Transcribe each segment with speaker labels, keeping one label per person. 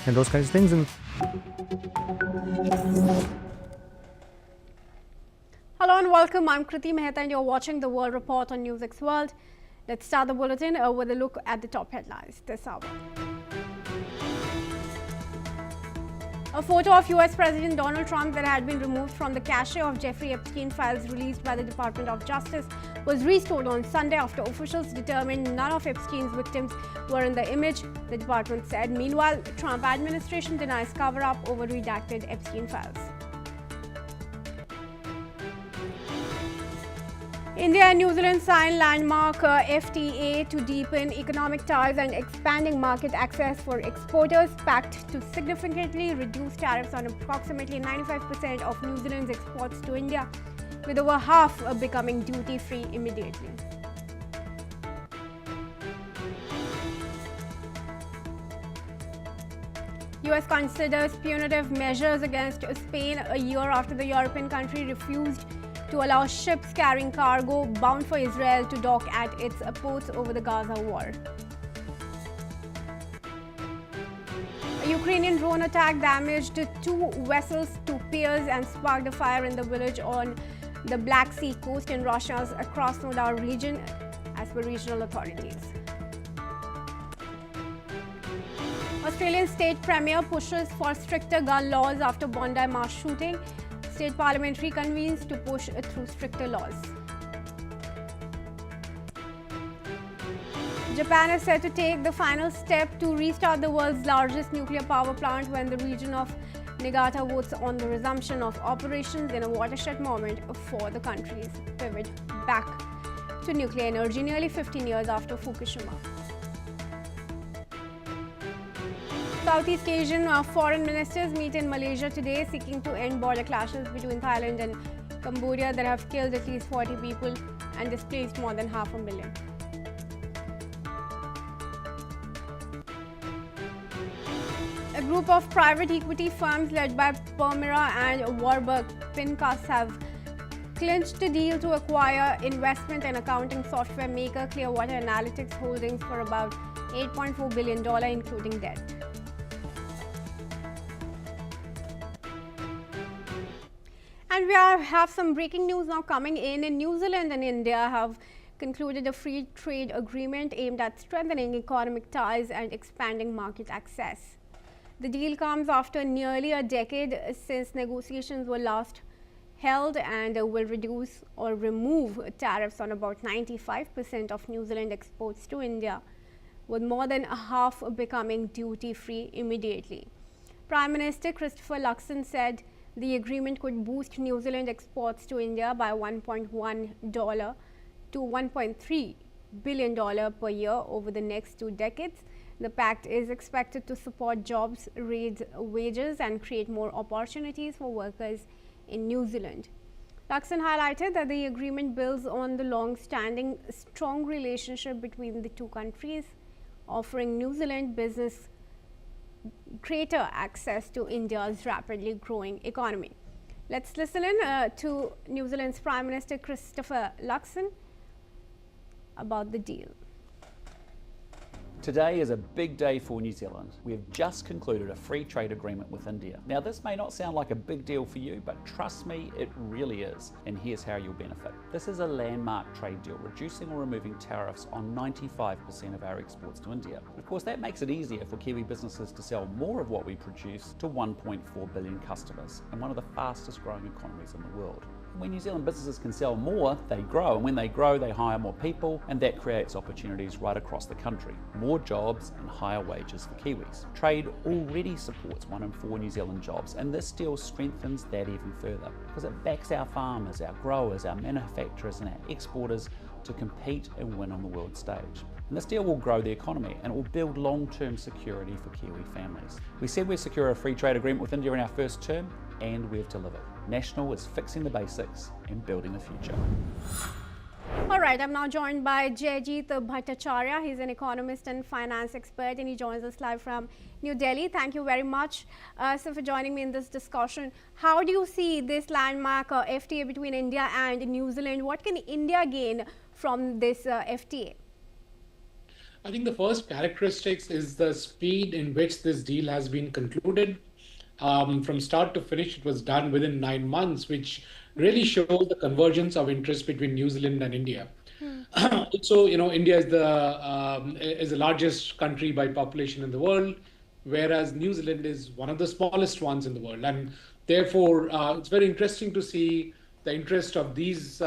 Speaker 1: and those kinds of things. And
Speaker 2: hello and welcome. I'm Kriti Mehta and you're watching the World Report on NewsX World. Let's start the bulletin with a look at the top headlines this hour. A photo of US President Donald Trump that had been removed from the cache of Jeffrey Epstein files released by the Department of Justice was restored on Sunday after officials determined none of Epstein's victims were in the image, the department said. Meanwhile, the Trump administration denies cover-up over redacted Epstein files. India and New Zealand signed landmark FTA to deepen economic ties and expanding market access for exporters, pact to significantly reduce tariffs on approximately 95% of New Zealand's exports to India, with over half becoming duty-free immediately. US considers punitive measures against Spain a year after the European country refused to allow ships carrying cargo bound for Israel to dock at its ports over the Gaza war. A Ukrainian drone attack damaged 2 vessels, 2 piers, and sparked a fire in the village on the Black Sea coast in Russia's Krasnodar region, as per regional authorities. Australian state premier pushes for stricter gun laws after Bondi mass shooting. State Parliament reconvenes to push through stricter laws. Japan is set to take the final step to restart the world's largest nuclear power plant when the region of Niigata votes on the resumption of operations in a watershed moment for the country's pivot back to nuclear energy nearly 15 years after Fukushima. Southeast Asian foreign ministers meet in Malaysia today, seeking to end border clashes between Thailand and Cambodia that have killed at least 40 people and displaced more than 500,000. A group of private equity firms led by Permira and Warburg Pincus have clinched a deal to acquire investment and accounting software maker Clearwater Analytics Holdings for about $8.4 billion, including debt. And we have some breaking news now coming in. New Zealand and India have concluded a free trade agreement aimed at strengthening economic ties and expanding market access. The deal comes after nearly a decade since negotiations were last held and will reduce or remove tariffs on about 95% of New Zealand exports to India, with more than half becoming duty-free immediately. Prime Minister Christopher Luxon said the agreement could boost New Zealand exports to India by $1.1 to $1.3 billion per year over the next 2 decades. The pact is expected to support jobs, raise wages, and create more opportunities for workers in New Zealand. Luxon highlighted that the agreement builds on the long-standing strong relationship between the two countries, offering New Zealand business greater access to India's rapidly growing economy. Let's listen in to New Zealand's Prime Minister Christopher Luxon about the deal.
Speaker 3: Today is a big day for New Zealand. We have just concluded a free trade agreement with India. Now, this may not sound like a big deal for you, but trust me, it really is. And here's how you'll benefit. This is a landmark trade deal, reducing or removing tariffs on 95% of our exports to India. Of course, that makes it easier for Kiwi businesses to sell more of what we produce to 1.4 billion customers and one of the fastest growing economies in the world. When New Zealand businesses can sell more, they grow, and when they grow, they hire more people, and that creates opportunities right across the country. More jobs and higher wages for Kiwis. Trade already supports 1 in 4 New Zealand jobs, and this deal strengthens that even further because it backs our farmers, our growers, our manufacturers, and our exporters to compete and win on the world stage. And this deal will grow the economy and it will build long-term security for Kiwi families. We said we'd secure a free trade agreement with India in our first term, and we've delivered. National is fixing the basics and building the future.
Speaker 2: All right, I'm now joined by Jayjeet Bhattacharya. He's an economist and finance expert, and he joins us live from New Delhi. Thank you very much, sir, for joining me in this discussion. How do you see this landmark FTA between India and New Zealand? What can India gain from this FTA?
Speaker 1: I think the first characteristics is the speed in which this deal has been concluded. From start to finish, it was done within 9 months, which really shows the convergence of interest between New Zealand and India.
Speaker 2: Hmm.
Speaker 1: Also, India is the largest country by population in the world, whereas New Zealand is one of the smallest ones in the world, and therefore it's very interesting to see the interest of these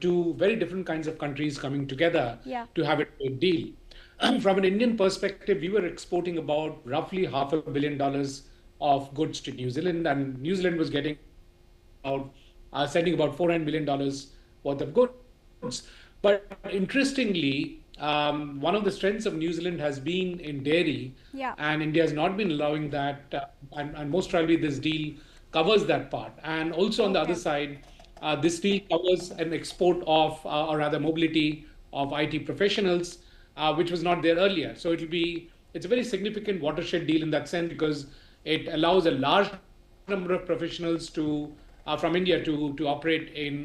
Speaker 1: two very different kinds of countries coming together
Speaker 2: Yeah.
Speaker 1: to have a trade deal. From an Indian perspective, we were exporting about roughly $500 million of goods to New Zealand, and New Zealand was getting about sending about $400 million worth of goods. But interestingly, one of the strengths of New Zealand has been in dairy,
Speaker 2: Yeah.
Speaker 1: and India has not been allowing that. And most probably, this deal covers that part. And also on the other
Speaker 2: Okay.
Speaker 1: side, this deal covers an export of, or rather, mobility of IT professionals, which was not there earlier. So it's a very significant watershed deal in that sense because it allows a large number of professionals from India to operate in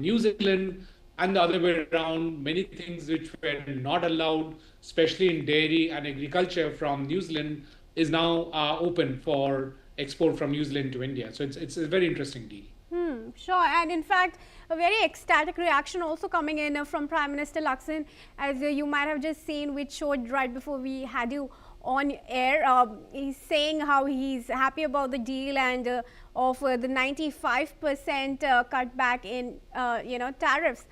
Speaker 1: New Zealand, and the other way around. Many things which were not allowed, especially in dairy and agriculture from New Zealand, is now open for export from New Zealand to India. So it's a very interesting deal.
Speaker 2: Sure, and in fact, a very ecstatic reaction also coming in from Prime Minister Lakson, as you might have just seen, which showed right before we had you on air. He's saying how he's happy about the deal and of the 95% cutback in tariffs.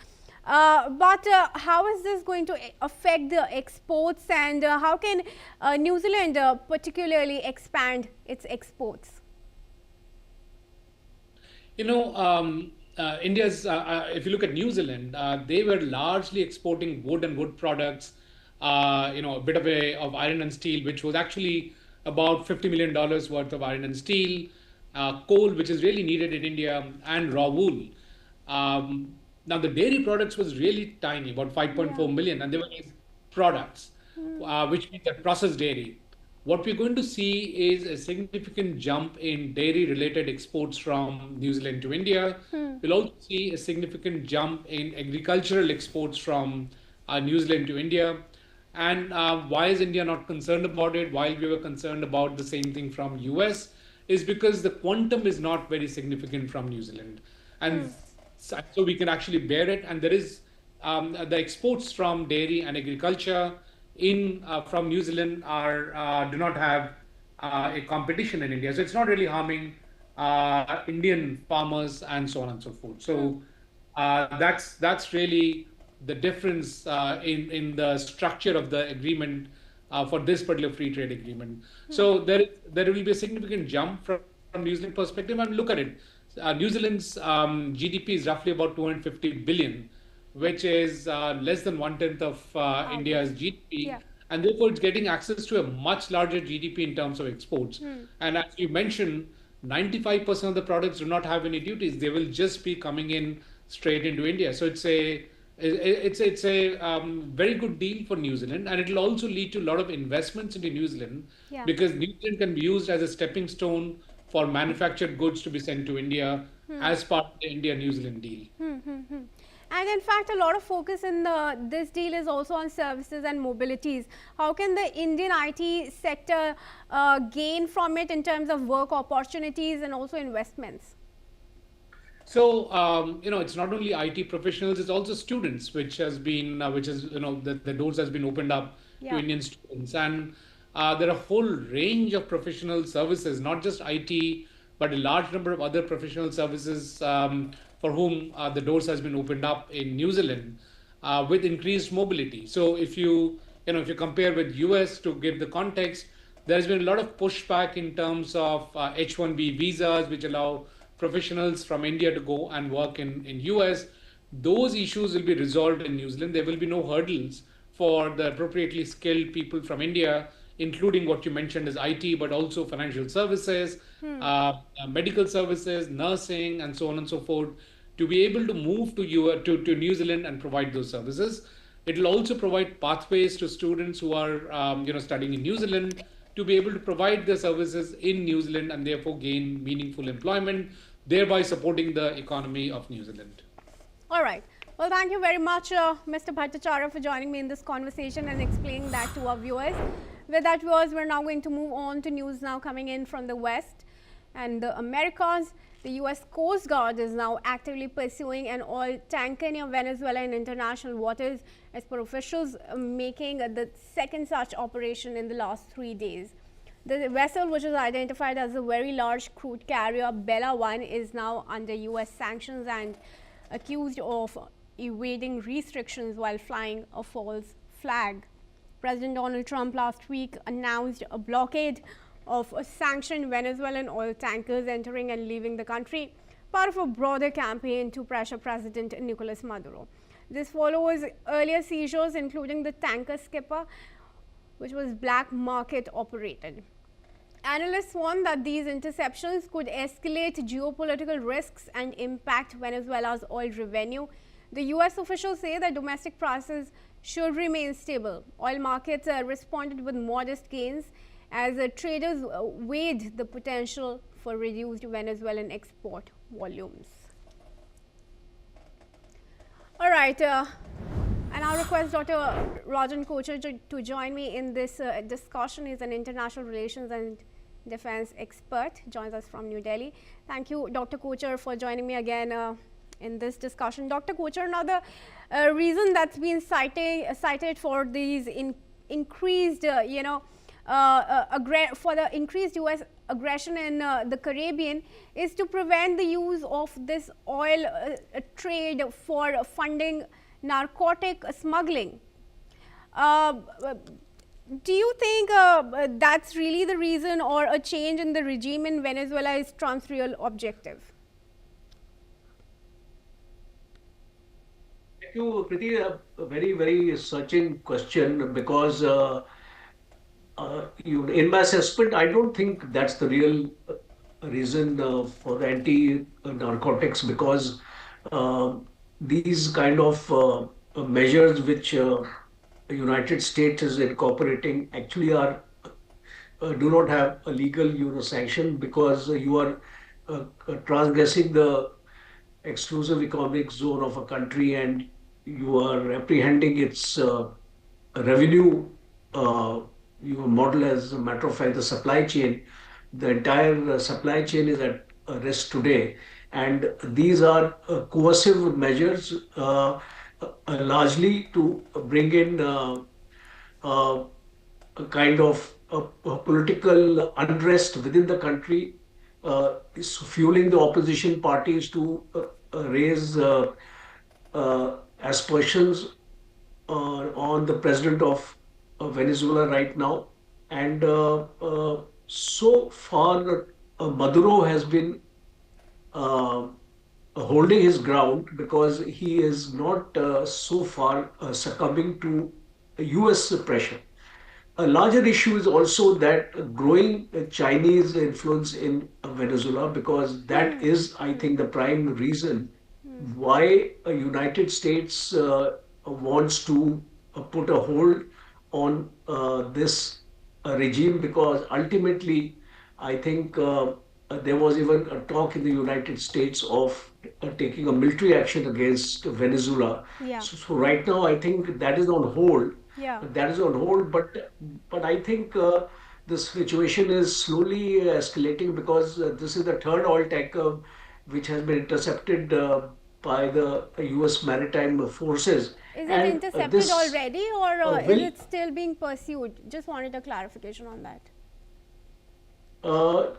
Speaker 2: But how is this going to affect the exports, and how can New Zealand particularly expand its exports?
Speaker 1: If you look at New Zealand, they were largely exporting wood and wood products, a bit of iron and steel, which was actually about $50 million worth of iron and steel, coal, which is really needed in India, and raw wool. Now, the dairy products was really tiny, about
Speaker 2: Yeah.
Speaker 1: 5.4 million, and they were these products, which means that processed dairy. What we're going to see is a significant jump in dairy-related exports from New Zealand to India. We'll also see a significant jump in agricultural exports from New Zealand to India. And why is India not concerned about it while we were concerned about the same thing from US? Is because the quantum is not very significant from New Zealand. And so we can actually bear it. And there is the exports from dairy and agriculture in from New Zealand do not have a competition in India. So it's not really harming Indian farmers and so on and so forth. So that's really the difference in the structure of the agreement for this particular free trade agreement. So there will be a significant jump from New Zealand perspective. And look at it, New Zealand's GDP is roughly about 250 billion, which is less than one tenth of India's GDP.
Speaker 2: Yeah.
Speaker 1: And therefore, it's getting access to a much larger GDP in terms of exports. And as you mentioned, 95% of the products do not have any duties. They will just be coming in straight into India. So it's a very good deal for New Zealand, and it will also lead to a lot of investments into New Zealand
Speaker 2: Yeah.
Speaker 1: because New Zealand can be used as a stepping stone for manufactured goods to be sent to India as part of the India-New Zealand deal.
Speaker 2: And in fact, a lot of focus in this deal is also on services and mobilities. How can the Indian IT sector gain from it in terms of work opportunities and also investments?
Speaker 1: So, it's not only IT professionals, it's also students, which has been, which is, the doors has been opened up to
Speaker 2: Yeah.
Speaker 1: Indian students. And there are a whole range of professional services, not just IT, but a large number of other professional services for whom the doors has been opened up in New Zealand with increased mobility. So if you compare with US, to give the context, there's been a lot of pushback in terms of H-1B visas, which allow professionals from India to go and work in US. Those issues will be resolved in New Zealand. There will be no hurdles for the appropriately skilled people from India, including what you mentioned as IT, but also financial services, medical services, nursing, and so on and so forth, to be able to move to New Zealand and provide those services. It will also provide pathways to students who are studying in New Zealand to be able to provide their services in New Zealand and therefore gain meaningful employment, thereby supporting the economy of New Zealand.
Speaker 2: All right. Well, thank you very much, Mr. Bhattacharya, for joining me in this conversation and explaining that to our viewers. With that, viewers, we're now going to move on to news now coming in from the West and the Americas. The U.S. Coast Guard is now actively pursuing an oil tanker near Venezuela in international waters, as per officials, making the second such operation in the last 3 days. The vessel, which is identified as a very large crude carrier, Bella 1, is now under U.S. sanctions and accused of evading restrictions while flying a false flag. President Donald Trump last week announced a blockade of sanctioned Venezuelan oil tankers entering and leaving the country, part of a broader campaign to pressure President Nicolas Maduro. This follows earlier seizures, including the tanker skipper, which was black market operated. Analysts warn that these interceptions could escalate geopolitical risks and impact Venezuela's oil revenue. The U.S. officials say that domestic prices should remain stable. Oil markets responded with modest gains as traders weighed the potential for reduced Venezuelan export volumes. All right. And I'll request Dr. Rajan Kochar to join me in this discussion. He's an international relations and defense expert, joins us from New Delhi. Thank you, Dr. Kochar, for joining me again in this discussion. Dr. Kochar, now the reason that's been cited for these increased, for the increased U.S. aggression in the Caribbean is to prevent the use of this oil trade for funding narcotic smuggling. Do you think that's really the reason, or a change in the regime in Venezuela is Trump's real objective?
Speaker 4: Thank you, Kriti. A very, very searching question, because in my assessment, I don't think that's the real reason for the anti-narcotics, because these kind of measures which the United States is incorporating actually are do not have a legal sanction, because you are transgressing the exclusive economic zone of a country, and you are apprehending its revenue model. As a matter of fact, the supply chain, the entire supply chain is at risk today, and these are coercive measures, largely to bring in a kind of political unrest within the country, is fueling the opposition parties to raise aspersions on the president of Venezuela right now. And so far, Maduro has been holding his ground, because he is not so far succumbing to US pressure. A larger issue is also that growing Chinese influence in Venezuela, because that is, I think, the prime reason why the United States wants to put a hold on this regime, because ultimately, I think there was even a talk in the United States of taking a military action against Venezuela.
Speaker 2: Yeah.
Speaker 4: So right now, I think that is on hold.
Speaker 2: Yeah.
Speaker 4: That is on hold, but I think this situation is slowly escalating, because this is the third oil tanker which has been intercepted by the US maritime forces.
Speaker 2: Is it
Speaker 4: And
Speaker 2: intercepted
Speaker 4: this
Speaker 2: already, or is
Speaker 4: will,
Speaker 2: it still being pursued? Just wanted a clarification on that.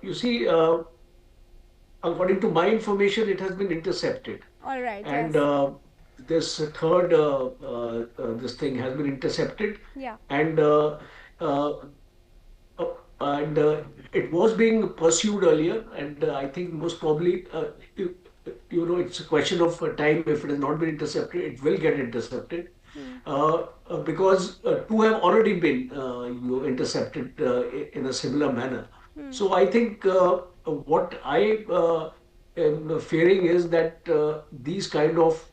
Speaker 4: you see, according to my information, it has been intercepted.
Speaker 2: All right.
Speaker 4: And
Speaker 2: Yes.
Speaker 4: this third this thing has been intercepted,
Speaker 2: Yeah.
Speaker 4: and uh, and it was being pursued earlier, and I think most probably it's a question of time. If it has not been intercepted, it will get intercepted, because two have already been intercepted in a similar manner. So I think what I am fearing is that these kind of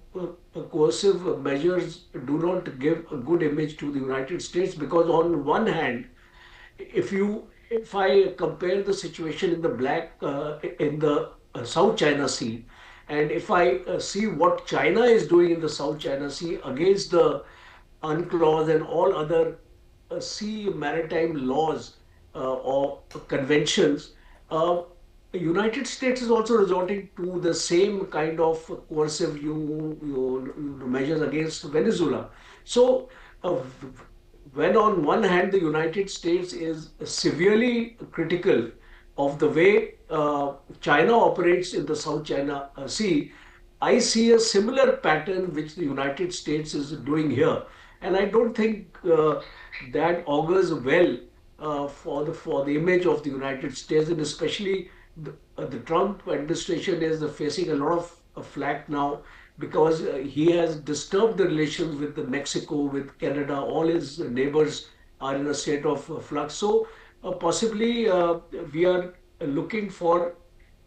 Speaker 4: coercive measures do not give a good image to the United States, because on one hand, if I compare the situation in the South China Sea, And if I see what China is doing in the South China Sea against the UNCLOS and all other sea maritime laws or conventions, the United States is also resorting to the same kind of coercive measures against Venezuela. So, when on one hand the United States is severely critical of the way China operates in the South China Sea, I see a similar pattern which the United States is doing here, and I don't think that augurs well for the image of the United States, and especially the Trump administration is facing a lot of flack now because he has disturbed the relations with the Mexico, with Canada. All his neighbors are in a state of flux. So possibly we are looking for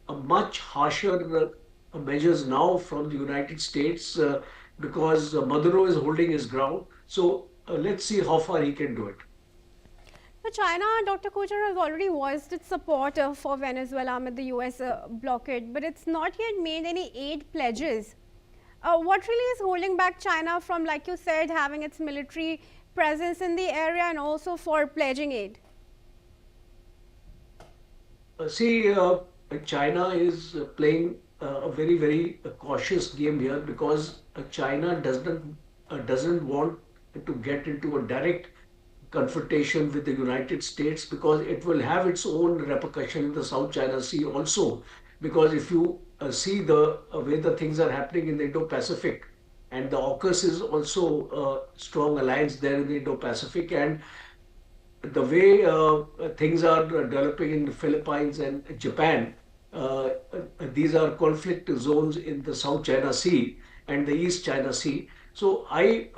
Speaker 4: a much harsher measures now from the United States because Maduro is holding his ground. So let's see how far he can do it.
Speaker 2: So China, Dr. Kochhar, has already voiced its support for Venezuela amid the US blockade, but it's not yet made any aid pledges. What really is holding back China from, like you said, having its military presence in the area and also for pledging aid?
Speaker 4: See, China is playing a very, very cautious game here because China doesn't want to get into a direct confrontation with the United States because it will have its own repercussion in the South China Sea also. Because if you see the way the things are happening in the Indo-Pacific, and the AUKUS is also a strong alliance there in the Indo-Pacific, and the way things are developing in the Philippines and Japan, these are conflict zones in the South China Sea and the East China Sea. So I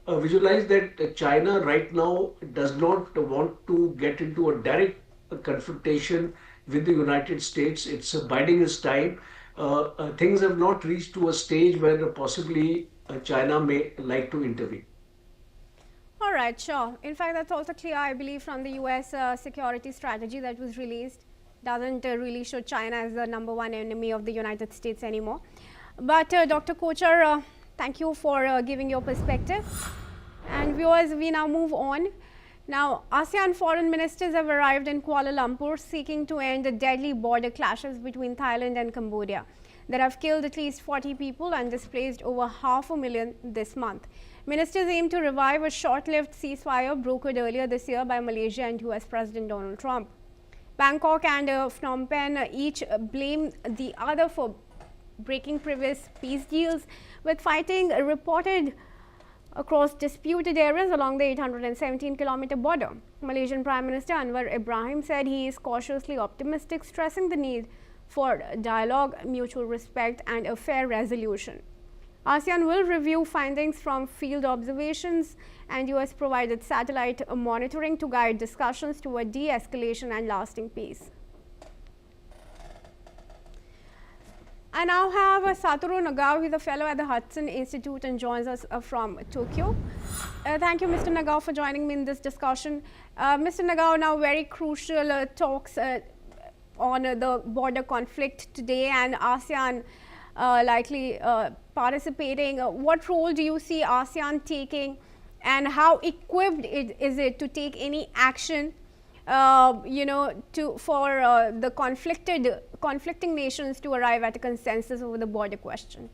Speaker 4: visualize that China right now does not want to get into a direct confrontation with the United States. It's biding its time. Things have not reached to a stage where possibly China may like to intervene.
Speaker 2: All right, sure. In fact, that's also clear, I believe, from the US security strategy that was released. Doesn't really show China as the #1 enemy of the United States anymore. But Dr. Kochhar, thank you for giving your perspective. And viewers, we now move on. Now, ASEAN foreign ministers have arrived in Kuala Lumpur seeking to end the deadly border clashes between Thailand and Cambodia that have killed at least 40 people and displaced over 500,000 this month. Ministers aim to revive a short-lived ceasefire brokered earlier this year by Malaysia and US President Donald Trump. Bangkok and Phnom Penh each blame the other for breaking previous peace deals, with fighting reported across disputed areas along the 817-kilometer border. Malaysian Prime Minister Anwar Ibrahim said he is cautiously optimistic, stressing the need for dialogue, mutual respect and a fair resolution. ASEAN will review findings from field observations and US provided satellite monitoring to guide discussions toward de-escalation and lasting peace. I now have Satoru Nagao. He's a fellow at the Hudson Institute and joins us from Tokyo. Thank you, Mr. Nagao, for joining me in this discussion. Mr. Nagao, now very crucial talks on the border conflict today and ASEAN likely participating. What role do you see ASEAN taking and how equipped is it to take any action for the conflicting nations to arrive at a consensus over the border question?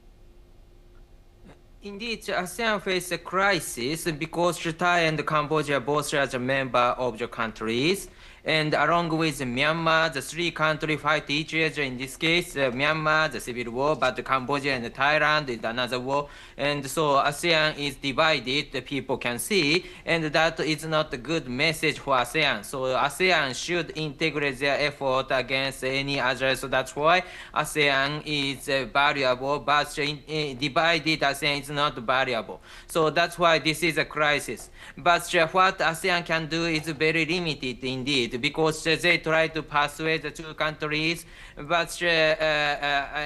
Speaker 5: Indeed, ASEAN faces a crisis because Thai and Cambodia both are the member of the countries. And along with Myanmar, the three countries fight each other. In this case, Myanmar, the civil war, but Cambodia and Thailand is another war. And so ASEAN is divided, the people can see, and that is not a good message for ASEAN. So ASEAN should integrate their effort against any other. So that's why ASEAN is valuable, but divided ASEAN is not valuable. So that's why this is a crisis. But what ASEAN can do is very limited indeed, because they try to persuade the two countries, but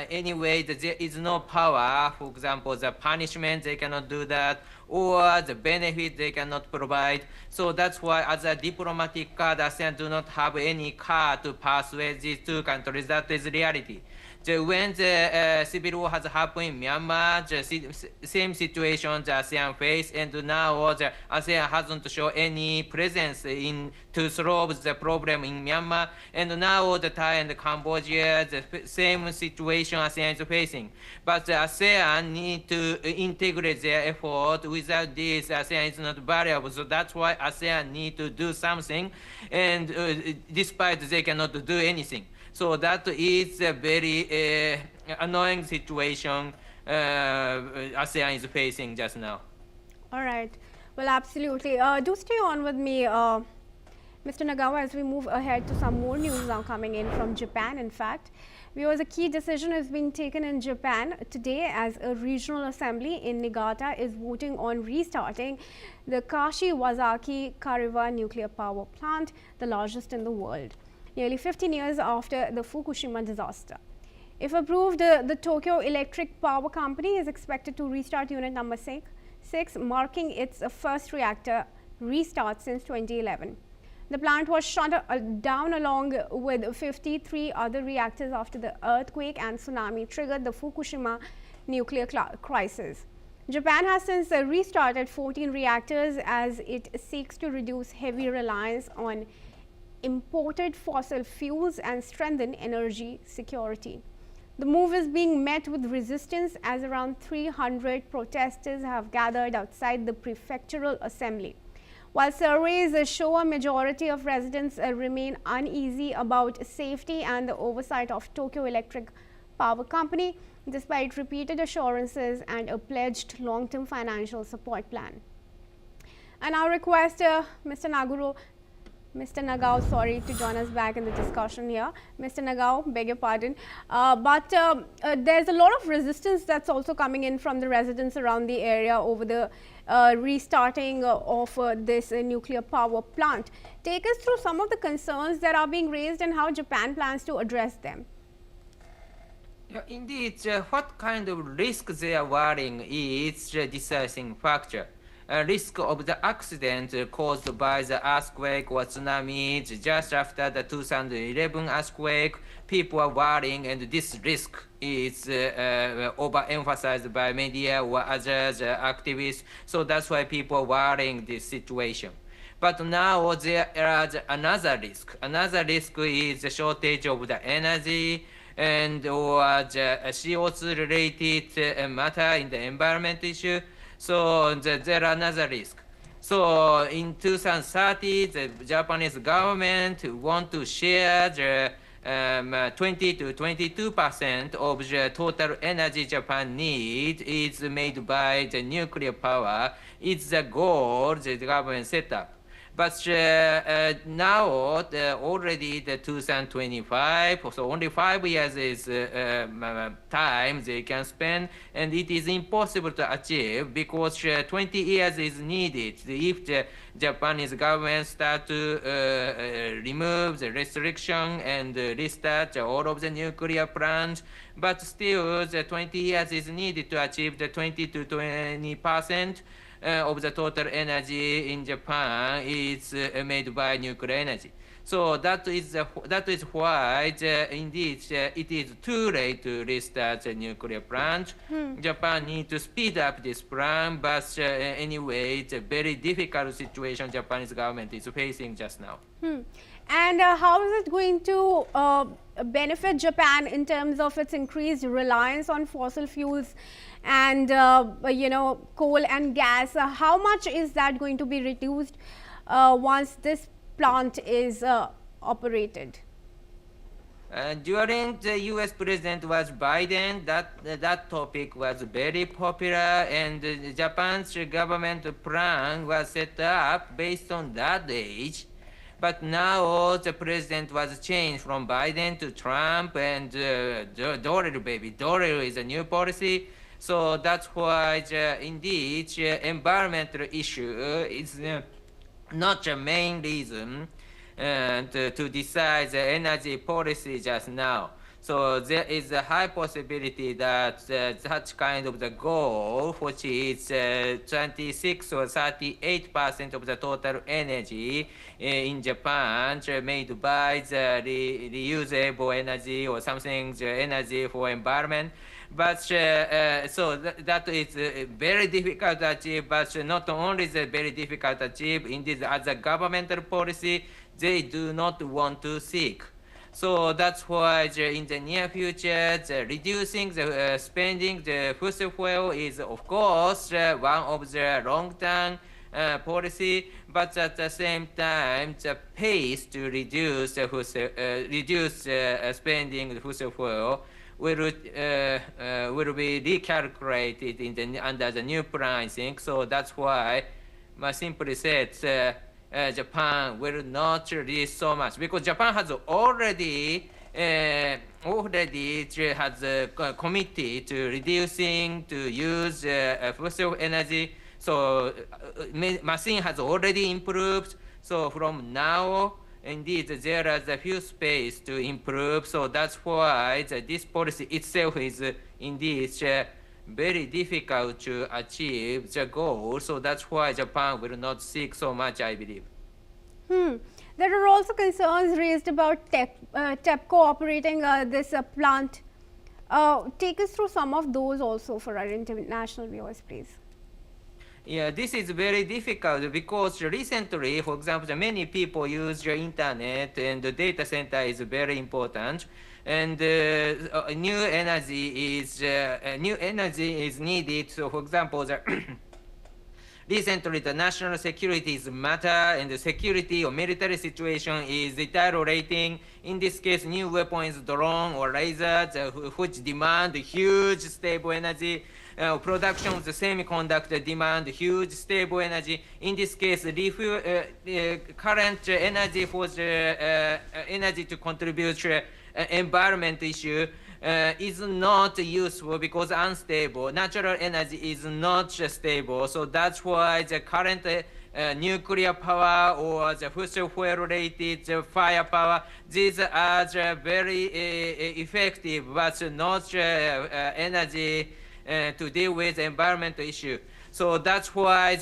Speaker 5: anyway, there is no power. For example, the punishment, they cannot do that, or the benefit they cannot provide. So that's why as a diplomatic card, ASEAN do not have any card to persuade these two countries. That is reality. when the civil war has happened in Myanmar, the same situation the ASEAN face, and now the ASEAN hasn't shown any presence in to solve the problem in Myanmar, and now the Thai and Cambodia, the same situation ASEAN is facing. But the ASEAN need to integrate their effort. Without this, ASEAN is not valuable. So that's why ASEAN need to do something, and despite they cannot do anything. So that is a very annoying situation ASEAN is facing just now.
Speaker 2: All right. Well, absolutely. Do stay on with me, Mr. Nagawa, as we move ahead to some more news now coming in from Japan. In fact, viewers, a key decision is being taken in Japan today as a regional assembly in Niigata is voting on restarting the Kashiwazaki-Kariwa nuclear power plant, the largest in the world, nearly 15 years after the Fukushima disaster. If approved, the Tokyo Electric Power Company is expected to restart unit number 6, marking its first reactor restart since 2011. The plant was shut down along with 53 other reactors after the earthquake and tsunami triggered the Fukushima nuclear crisis. Japan has since restarted 14 reactors as it seeks to reduce heavy reliance on imported fossil fuels and strengthen energy security. The move is being met with resistance as around 300 protesters have gathered outside the prefectural assembly. While surveys show a majority of residents remain uneasy about safety and the oversight of Tokyo Electric Power Company, despite repeated assurances and a pledged long-term financial support plan. And I request Mr. Nagao, to join us back in the discussion here. Mr. Nagao, beg your pardon. But there's a lot of resistance that's also coming in from the residents around the area over the restarting of this nuclear power plant. Take us through some of the concerns that are being raised and how Japan plans to address them.
Speaker 5: Yeah, indeed, what kind of risk they are worrying is the deciding factor. Risk of the accident caused by the earthquake or tsunami just after the 2011 earthquake, people are worrying, and this risk is overemphasized by media or other activists. So that's why people are worrying this situation. But now there is another risk. Another risk is the shortage of the energy and or the CO2 related matter in the environment issue. So there are another risk. So in 2030, the Japanese government want to share the 20 to 22% of the total energy Japan needs is made by the nuclear power. It's the goal the government set up. But now already the 2025, so only 5 years is time they can spend, and it is impossible to achieve because 20 years is needed if the Japanese government start to remove the restriction and restart all of the nuclear plants. But still, the 20 years is needed to achieve the 20 to 20% of the total energy in Japan is made by nuclear energy. So that is why indeed it is too late to restart the nuclear plant. Japan needs to speed up this plan, but anyway, it's a very difficult situation Japanese government is facing just now.
Speaker 2: And how is it going to benefit Japan in terms of its increased reliance on fossil fuels and coal and gas? How much is that going to be reduced once this plant is operated?
Speaker 5: During the U.S. President was Biden, that topic was very popular, and Japan's government plan was set up based on that age. But now the president was changed from Biden to Trump, and dollar is a new policy. So that's why indeed environmental issue is not the main reason to decide the energy policy just now. So there is a high possibility that such kind of the goal, which is 26 or 38% of the total energy in Japan made by the reusable energy or something, the energy for environment. But so that is very difficult to achieve, but not only is it very difficult to achieve, indeed as a governmental policy, they do not want to seek. So that's why in the near future, reducing the spending the fossil fuel is of course one of the long-term policy, but at the same time, the pace to reduce spending the fossil fuel will be recalculated under the new pricing. So that's why, simply said, Japan will not release so much because Japan has already committed to reducing to use fossil energy. So machine has already improved. So from now, indeed, there is a few space to improve. So that's why this policy itself is indeed very difficult to achieve the goal. So that's why Japan will not seek so much, I believe.
Speaker 2: There are also concerns raised about TEPCO operating this plant. Take us through some of those also for our international viewers, please.
Speaker 5: Yeah, this is very difficult because recently, for example, many people use the internet and the data center is very important. And new energy is needed. So, for example, recently the national security is matter and the security or military situation is deteriorating. In this case, new weapons, drone or lasers, which demand huge stable energy. Production of the semiconductor demand huge stable energy. In this case, current energy for the energy to contribute to environment issue is not useful because unstable. Natural energy is not stable. So that's why the current nuclear power or the fossil fuel related firepower, these are very effective but not energy to deal with environmental issue. So that's why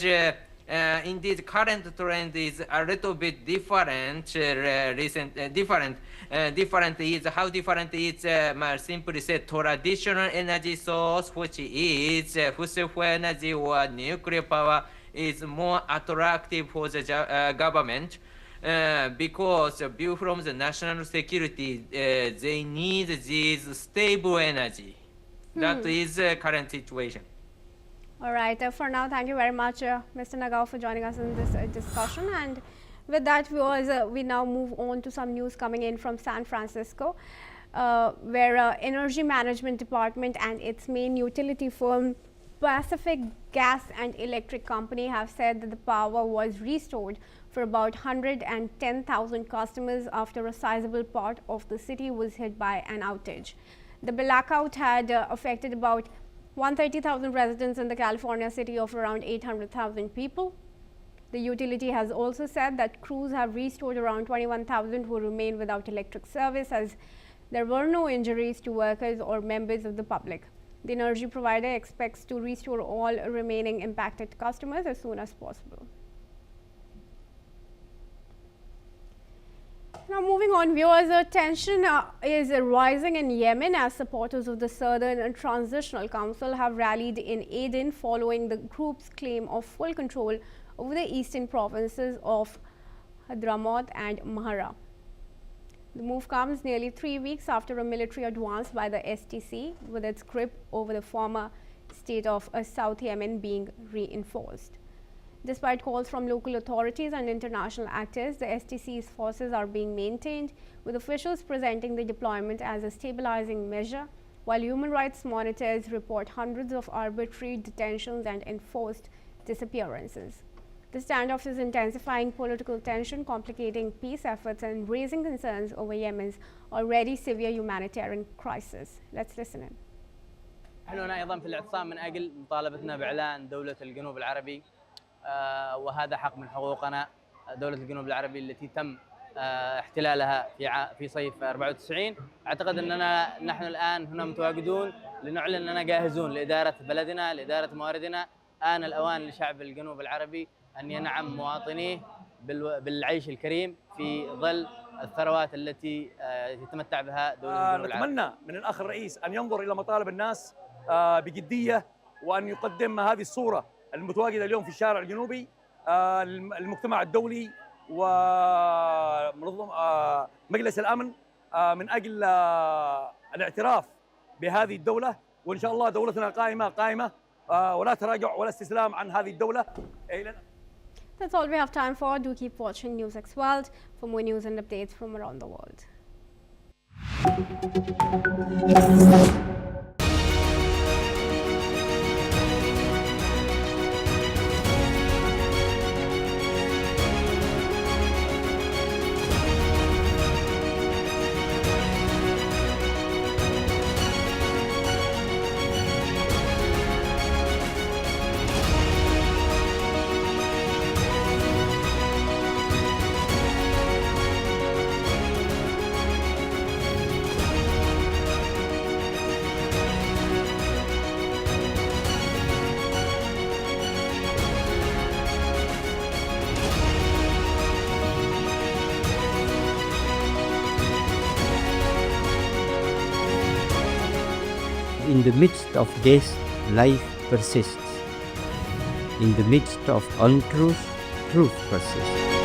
Speaker 5: indeed current trend is a little bit different. Different is how different is simply said traditional energy source, which is fossil fuel energy or nuclear power, is more attractive for the government. Because view from the national security, they need this stable energy. That is the current situation.
Speaker 2: All right. For now, thank you very much, Mr. Nagao, for joining us in this discussion. And with that, viewers, we now move on to some news coming in from San Francisco, where Energy Management Department and its main utility firm, Pacific Gas and Electric Company, have said that the power was restored for about 110,000 customers after a sizable part of the city was hit by an outage. The blackout had affected about 130,000 residents in the California city of around 800,000 people. The utility has also said that crews have restored around 21,000 who remain without electric service, as there were no injuries to workers or members of the public. The energy provider expects to restore all remaining impacted customers as soon as possible. Now moving on, viewers, tension is rising in Yemen as supporters of the Southern Transitional Council have rallied in Aden following the group's claim of full control over the eastern provinces of Hadramaut and Mahara. The move comes nearly 3 weeks after a military advance by the STC, with its grip over the former state of South Yemen being reinforced. Despite calls from local authorities and international actors, the STC's forces are being maintained, with officials presenting the deployment as a stabilizing measure, while human rights monitors report hundreds of arbitrary detentions and enforced disappearances. The standoff is intensifying political tension, complicating peace efforts, and raising concerns over Yemen's already severe humanitarian crisis. Let's listen in.
Speaker 6: نحن هنا أيضا في الاعتصام من أجل مطالبتنا بإعلان دولة الجنوب العربي، وهذا حق من حقوقنا. دولة الجنوب العربي التي تم احتلالها في صيف 94. أعتقد أننا نحن الآن هنا متواجدون لنعلن أننا جاهزون لإدارة بلدنا، لإدارة مواردنا. آن الأوان لشعب الجنوب العربي أن ينعم مواطنيه بالعيش الكريم في ظل الثروات التي يتمتع بها دولة الجنوب العربي.
Speaker 7: نتمنى من الأخ الرئيس أن ينظر إلى مطالب الناس بجدية، وأن يقدم هذه الصورة المتواجدة اليوم في الشارع الجنوبي المجتمع الدولي ومنظمة مجلس الأمن من أجل الاعتراف بهذه الدولة. وإن شاء الله دولتنا قائمة ولا تراجع ولا استسلام عن هذه الدولة.
Speaker 2: That's all we have time for. Do keep watching NewsX World for more news and updates from around the world.
Speaker 8: In the midst of death, life persists. In the midst of untruth, truth persists.